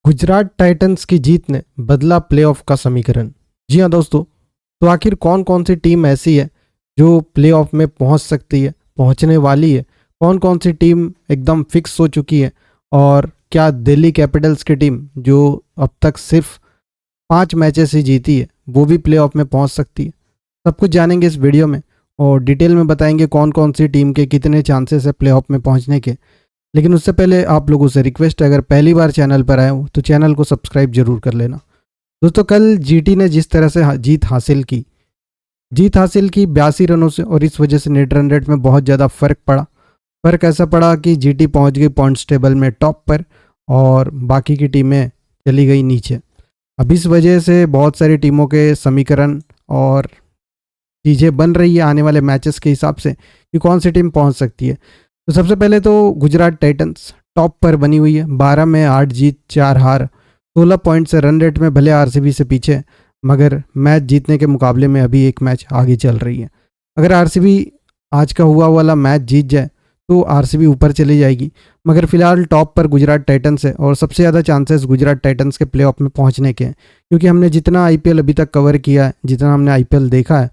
Gujarat Titans की जीत ने बदला प्लेऑफ का समीकरण। जी हाँ दोस्तों, तो आखिर कौन कौन सी टीम ऐसी है जो प्लेऑफ में पहुंच सकती है, पहुंचने वाली है, कौन कौन सी टीम एकदम फिक्स हो चुकी है, और क्या दिल्ली कैपिटल्स की टीम जो अब तक सिर्फ 5 मैचेस ही जीती है वो भी प्लेऑफ में पहुंच सकती है। सब कुछ जानेंगे इस वीडियो में और डिटेल में बताएंगे कौन कौन सी टीम के कितने चांसेस है प्लेऑफ में पहुंचने के। लेकिन उससे पहले आप लोगों से रिक्वेस्ट है, अगर पहली बार चैनल पर आए हो तो चैनल को सब्सक्राइब जरूर कर लेना। दोस्तों, कल जीटी ने जिस तरह से जीत हासिल की 82 रनों से, और इस वजह से नेट रन रेट में बहुत ज़्यादा फ़र्क पड़ा। फ़र्क ऐसा पड़ा कि जीटी पहुंच गई पॉइंट्स टेबल में टॉप पर और बाकी की टीमें चली गई नीचे। अब इस वजह से बहुत सारी टीमों के समीकरण और चीज़ें बन रही है आने वाले मैचेस के हिसाब से कि कौन सी टीम पहुंच सकती है। तो सबसे पहले तो गुजरात टाइटंस टॉप पर बनी हुई है, 12 में 8 जीत 4 हार, 16 पॉइंट से। रन रेट में भले आरसीबी से पीछे, मगर मैच जीतने के मुकाबले में अभी एक मैच आगे चल रही है। अगर आरसीबी आज का हुआ वाला मैच जीत जाए तो आरसीबी ऊपर चली जाएगी, मगर फिलहाल टॉप पर गुजरात टाइटंस है और सबसे ज़्यादा चांसेस गुजरात टाइटंस के प्लेऑफ में पहुंचने के हैं। क्योंकि हमने जितना आईपीएल अभी तक कवर किया है, जितना हमने आईपीएल देखा है,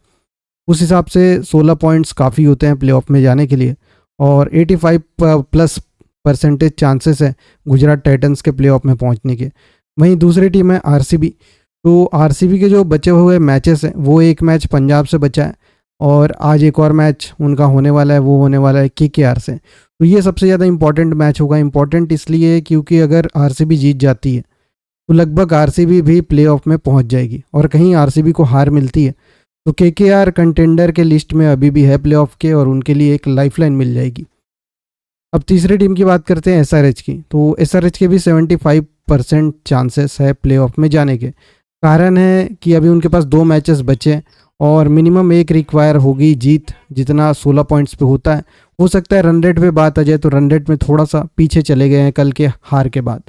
उस हिसाब से 16 पॉइंट्स काफ़ी होते हैं प्लेऑफ में जाने के लिए, और 85+ % चांसेस है गुजरात टाइटंस के प्लेऑफ में पहुंचने के। वहीं दूसरी टीम है आरसीबी। तो आरसीबी के जो बचे हुए मैचेस हैं, वो एक मैच पंजाब से बचा है और आज एक और मैच उनका होने वाला है, वो होने वाला है केकेआर से। तो ये सबसे ज़्यादा इंपॉर्टेंट मैच होगा। इंपॉर्टेंट इसलिए क्योंकि अगर आरसीबी जीत जाती है तो लगभग आरसीबी भी प्लेऑफ में पहुंच जाएगी, और कहीं आरसीबी को हार मिलती है तो केकेआर कंटेंडर के लिस्ट में अभी भी है प्लेऑफ के, और उनके लिए एक लाइफलाइन मिल जाएगी। अब तीसरी टीम की बात करते हैं एसआरएच की। तो एसआरएच के भी 75% चांसेस है प्लेऑफ में जाने के। कारण है कि अभी उनके पास 2 मैचेस बचे और मिनिमम एक रिक्वायर होगी जीत, जितना 16 पॉइंट्स पे होता है। हो सकता है रन रेट पे बात आ जाए तो रन रेट में थोड़ा सा पीछे चले गए हैं कल के हार के बाद।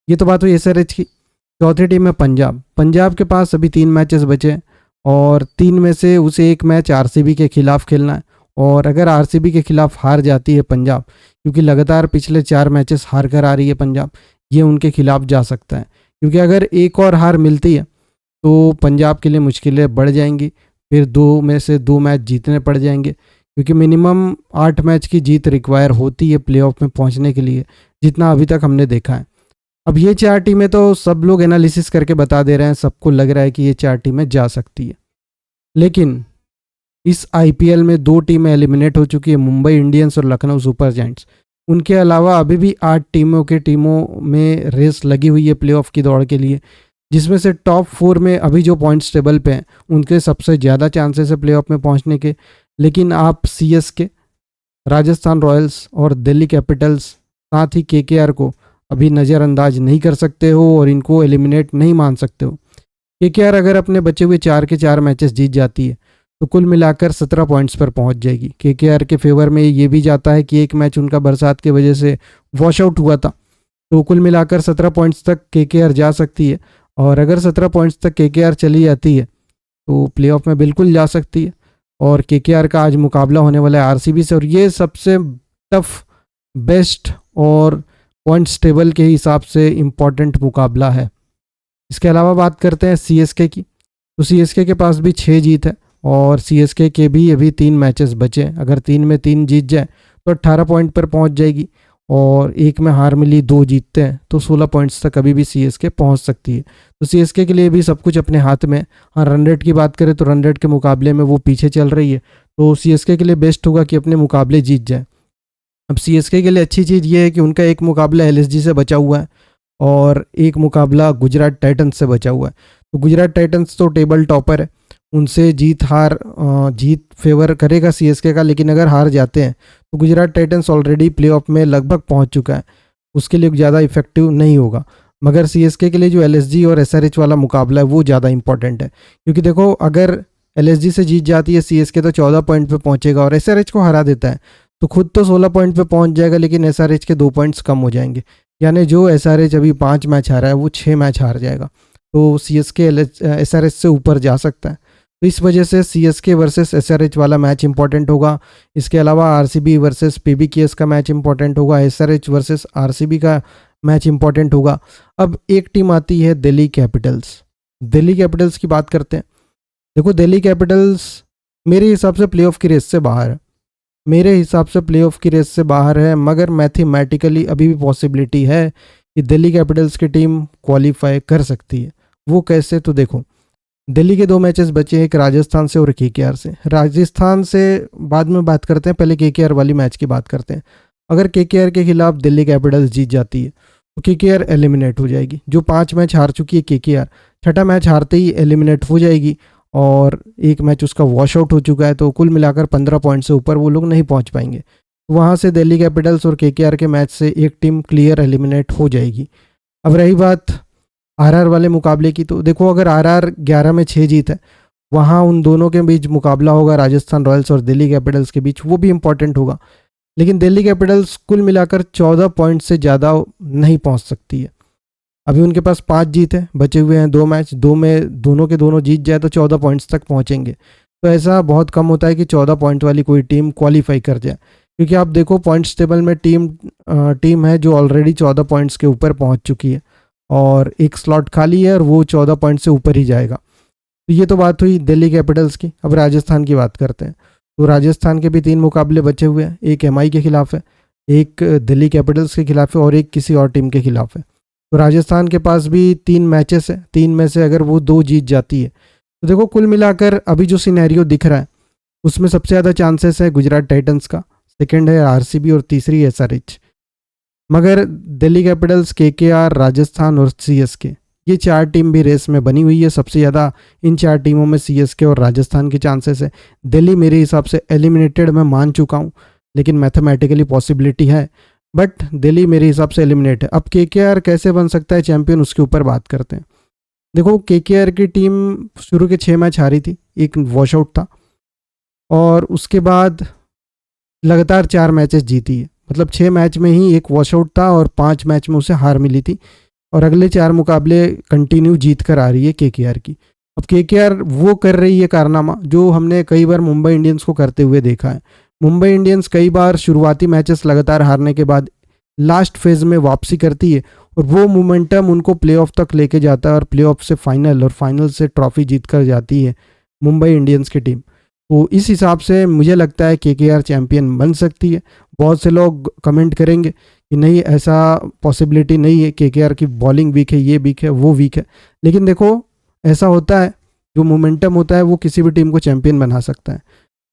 ये तो बात हुई एसआरएच की। चौथी टीम है पंजाब। पंजाब के पास अभी 3 मैचेस बचे और 3 में से उसे एक मैच आरसीबी के खिलाफ खेलना है, और अगर आरसीबी के खिलाफ हार जाती है पंजाब, क्योंकि लगातार पिछले 4 मैचेस हार कर आ रही है पंजाब, ये उनके खिलाफ जा सकता है। क्योंकि अगर एक और हार मिलती है तो पंजाब के लिए मुश्किलें बढ़ जाएंगी, फिर 2 में से 2 मैच जीतने पड़ जाएंगे, क्योंकि मिनिमम 8 मैच की जीत रिक्वायर होती है प्लेऑफ में पहुंचने के लिए, जितना अभी तक हमने देखा है। अब ये 4 टीमें तो सब लोग एनालिसिस करके बता दे रहे हैं, सबको लग रहा है कि ये 4 टीमें जा सकती है। लेकिन इस आईपीएल में 2 टीमें एलिमिनेट हो चुकी है, मुंबई इंडियंस और लखनऊ सुपर जायंट्स। उनके अलावा अभी भी 8 टीमों में रेस लगी हुई है प्लेऑफ की दौड़ के लिए, जिसमें से टॉप 4 में अभी जो पॉइंट्स टेबल पे हैं उनके सबसे ज़्यादा चांसेस है प्लेऑफ में पहुंचने के। लेकिन आप सीएसके, राजस्थान रॉयल्स और दिल्ली कैपिटल्स, साथ ही केकेआर को अभी नज़रअंदाज नहीं कर सकते हो और इनको एलिमिनेट नहीं मान सकते हो। केकेआर अगर अपने बचे हुए 4 के 4 मैचेस जीत जाती है तो कुल मिलाकर 17 पॉइंट्स पर पहुंच जाएगी। केकेआर के फेवर में ये भी जाता है कि एक मैच उनका बरसात की वजह से वॉश आउट हुआ था, तो कुल मिलाकर 17 पॉइंट्स तक केकेआर जा सकती है। और अगर 17 पॉइंट्स तक केकेआर चली जाती है तो प्लेऑफ में बिल्कुल जा सकती है। और केकेआर का आज मुकाबला होने वाला है आरसीबी से, और ये सबसे टफ, बेस्ट और पॉइंट्स टेबल के हिसाब से इम्पॉर्टेंट मुकाबला है। इसके अलावा बात करते हैं सीएसके की। तो सीएसके के पास भी 6 जीत है और सीएसके के भी अभी 3 मैचेस बचे। अगर 3 में 3 जीत जाए तो 18 पॉइंट पर पहुंच जाएगी, और एक में हार मिली, 2 जीतते हैं तो 16 पॉइंट्स तक अभी भी सीएसके पहुंच सकती है। तो सीएसके के लिए भी सब कुछ अपने हाथ में। हाँ, रन रेट की बात करें तो रन रेट के मुकाबले में वो पीछे चल रही है, तो सीएसके के लिए बेस्ट होगा कि अपने मुकाबले जीत जाए। अब सीएसके के लिए अच्छी चीज़ ये है कि उनका एक मुकाबला एलएसजी से बचा हुआ है और एक मुकाबला गुजरात टाइटंस से बचा हुआ है। तो गुजरात टाइटंस तो टेबल टॉपर है, उनसे जीत फेवर करेगा सीएसके का। लेकिन अगर हार जाते हैं तो गुजरात टाइटंस ऑलरेडी प्लेऑफ में लगभग पहुंच चुका है, उसके लिए ज़्यादा इफेक्टिव नहीं होगा। मगर सीएसके के लिए जो एलएसजी और एसआरएच वाला मुकाबला है वो ज़्यादा इंपॉर्टेंट है, क्योंकि देखो, अगर एलएसजी से जीत जाती है सीएसके तो 14 पॉइंट पे पहुंचेगा, और एसआरएच को हरा देता है तो खुद तो 16 पॉइंट पे पहुंच जाएगा, लेकिन एसआरएच के 2 पॉइंट्स कम हो जाएंगे। यानी जो एसआरएच अभी 5 मैच हारा है वो 6 मैच हार जाएगा, तो सीएसके एसआरएच से ऊपर जा सकता है। तो इस वजह से सीएसके वर्सेस एसआरएच वाला मैच इंपॉर्टेंट होगा। इसके अलावा आरसीबी वर्सेस पीबीकेएस का मैच इंपॉर्टेंट होगा। एसआरएच वर्सेस आरसीबी का मैच इंपॉर्टेंट होगा। अब एक टीम आती है दिल्ली कैपिटल्स। दिल्ली कैपिटल्स की बात करते हैं। देखो दिल्ली कैपिटल्स मेरे हिसाब से प्लेऑफ की रेस से बाहर है, मेरे हिसाब से प्लेऑफ की रेस से बाहर है, मगर मैथमेटिकली अभी भी पॉसिबिलिटी है कि दिल्ली कैपिटल्स की टीम क्वालिफाई कर सकती है। वो कैसे, तो देखो दिल्ली के 2 मैचेस बचे हैं, एक राजस्थान से और केकेआर से। राजस्थान से बाद में बात करते हैं, पहले केकेआर वाली मैच की बात करते हैं। अगर केकेआर के खिलाफ दिल्ली कैपिटल्स जीत जाती है तो केकेआर एलिमिनेट हो जाएगी। जो 5 मैच हार चुकी है केकेआर, छठा मैच हारते ही एलिमिनेट हो जाएगी, और एक मैच उसका वॉश आउट हो चुका है, तो कुल मिलाकर 15 पॉइंट से ऊपर वो लोग नहीं पहुंच पाएंगे। वहाँ से दिल्ली कैपिटल्स और केकेआर के मैच से एक टीम क्लियर एलिमिनेट हो जाएगी। अब रही बात आरआर वाले मुकाबले की, तो देखो अगर आरआर 11 में 6 जीत है, वहाँ उन दोनों के बीच मुकाबला होगा राजस्थान रॉयल्स और दिल्ली कैपिटल्स के बीच, वो भी इंपॉर्टेंट होगा। लेकिन दिल्ली कैपिटल्स कुल मिलाकर 14 पॉइंट से ज़्यादा नहीं पहुँच सकती है। अभी उनके पास 5 जीत है, बचे हुए हैं 2 मैच, 2 में दोनों के दोनों जीत जाए तो 14 पॉइंट्स तक पहुंचेंगे। तो ऐसा बहुत कम होता है कि 14 पॉइंट वाली कोई टीम क्वालिफाई कर जाए, क्योंकि आप देखो पॉइंट्स टेबल में टीम है जो ऑलरेडी 14 पॉइंट्स के ऊपर पहुंच चुकी है, और एक स्लॉट खाली है और वो 14 पॉइंट से ऊपर ही जाएगा। तो ये तो बात हुई दिल्ली कैपिटल्स की। अब राजस्थान की बात करते हैं। तो राजस्थान के भी 3 मुकाबले बचे हुए हैं, एक एमआई के खिलाफ है, एक दिल्ली कैपिटल्स के खिलाफ है और एक किसी और टीम के खिलाफ है। तो राजस्थान के पास भी 3 मैचेस है, 3 में से अगर वो 2 जीत जाती है तो देखो कुल मिलाकर अभी जो सिनेरियो दिख रहा है उसमें सबसे ज़्यादा चांसेस है गुजरात टाइटंस का, सेकंड है आरसीबी और तीसरी है एसआरएच। मगर दिल्ली कैपिटल्स, केकेआर, राजस्थान और सीएसके, ये 4 टीम भी रेस में बनी हुई है। सबसे ज़्यादा इन 4 टीमों में सीएसके और राजस्थान के चांसेस है। दिल्ली मेरे हिसाब से एलिमिनेटेड मैं मान चुका हूँ, लेकिन मैथमेटिकली पॉसिबिलिटी है, बट दिल्ली मेरे हिसाब से एलिमिनेट है। अब केकेआर कैसे बन सकता है चैंपियन, उसके ऊपर बात करते हैं। देखो केकेआर की टीम शुरू के 6 मैच हारी थी, एक वॉश आउट था, और उसके बाद लगातार 4 मैचेस जीती है। मतलब 6 मैच में ही एक वॉश आउट था और 5 मैच में उसे हार मिली थी, और अगले 4 मुकाबले कंटिन्यू जीत कर आ रही है केकेआर की। अब केकेआर वो कर रही है कारनामा जो हमने कई बार मुंबई इंडियंस को करते हुए देखा है। मुंबई इंडियंस कई बार शुरुआती मैचेस लगातार हारने के बाद लास्ट फेज में वापसी करती है, और वो मोमेंटम उनको प्लेऑफ तक लेके जाता है, और प्लेऑफ से फाइनल और फाइनल से ट्रॉफी जीत कर जाती है मुंबई इंडियंस की टीम। तो इस हिसाब से मुझे लगता है केकेआर चैंपियन बन सकती है। बहुत से लोग कमेंट करेंगे कि नहीं, ऐसा पॉसिबिलिटी नहीं है, केकेआर की बॉलिंग वीक है, ये वीक है, वो वीक है। लेकिन देखो ऐसा होता है, जो मोमेंटम होता है वो किसी भी टीम को चैंपियन बना सकता है।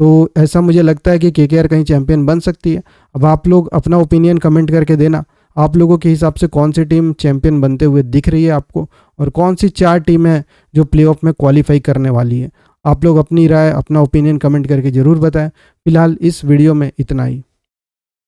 तो ऐसा मुझे लगता है कि केकेआर कहीं चैंपियन बन सकती है। अब आप लोग अपना ओपिनियन कमेंट करके देना, आप लोगों के हिसाब से कौन सी टीम चैंपियन बनते हुए दिख रही है आपको, और कौन सी 4 टीमें जो प्लेऑफ में क्वालिफाई करने वाली है। आप लोग अपनी राय, अपना ओपिनियन कमेंट करके ज़रूर बताएं। फिलहाल इस वीडियो में इतना ही।